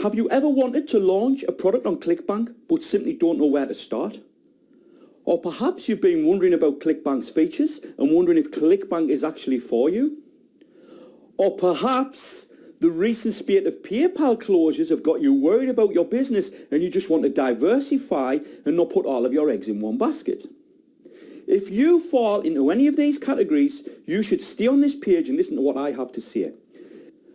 Have you ever wanted to launch a product on ClickBank but simply don't know where to start? Or perhaps you've been wondering about ClickBank's features and wondering if ClickBank is actually for you? Or perhaps the recent spate of PayPal closures have got you worried about your business and you just want to diversify and not put all of your eggs in one basket. If you fall into any of these categories, you should stay on this page and listen to what I have to say.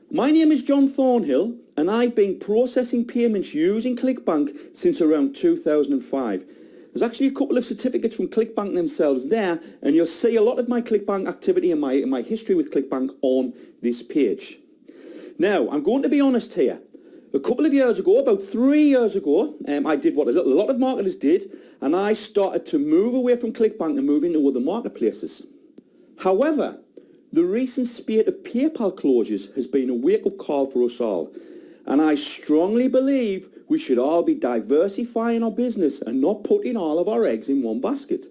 My name is John Thornhill and I've been processing payments using ClickBank since around 2005. There's actually a couple of certificates from ClickBank themselves there, and you'll see a lot of my ClickBank activity and my history with ClickBank on this page. Now, I'm going to be honest here. A couple of years ago, about 3 years ago, I did what a lot of marketers did, and I started to move away from ClickBank and move into other marketplaces. However, the recent spate of PayPal closures has been a wake-up call for us all, and I strongly believe we should all be diversifying our business and not putting all of our eggs in one basket.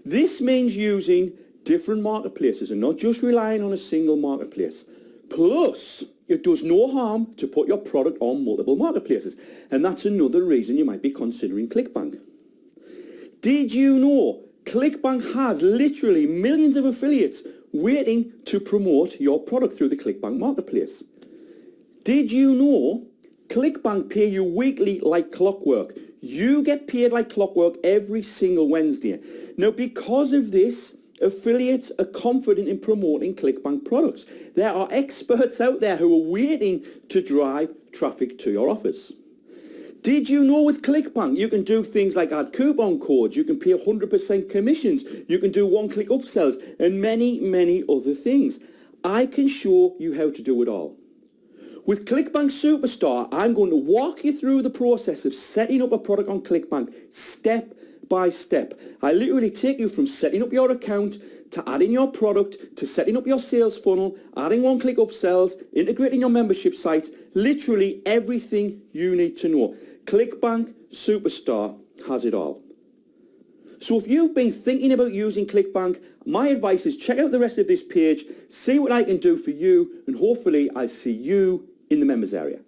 This means using different marketplaces and not just relying on a single marketplace. Plus, it does no harm to put your product on multiple marketplaces, and that's another reason you might be considering ClickBank. Did you know ClickBank has literally millions of affiliates waiting to promote your product through the ClickBank marketplace? Did you know ClickBank pay you weekly like clockwork? You get paid like clockwork every single Wednesday. Now, because of this, affiliates are confident in promoting ClickBank products. There are experts out there who are waiting to drive traffic to your offers. Did you know with ClickBank you can do things like add coupon codes, you can pay 100% commissions, you can do one-click upsells, and many, many other things. I can show you how to do it all. With ClickBank Superstar, I'm going to walk you through the process of setting up a product on ClickBank step by step. I literally take you from setting up your account to adding your product, to setting up your sales funnel, adding one-click upsells, integrating your membership site, literally everything you need to know. ClickBank Superstar has it all. So if you've been thinking about using ClickBank, my advice is check out the rest of this page, see what I can do for you, and hopefully I'll see you in the members area.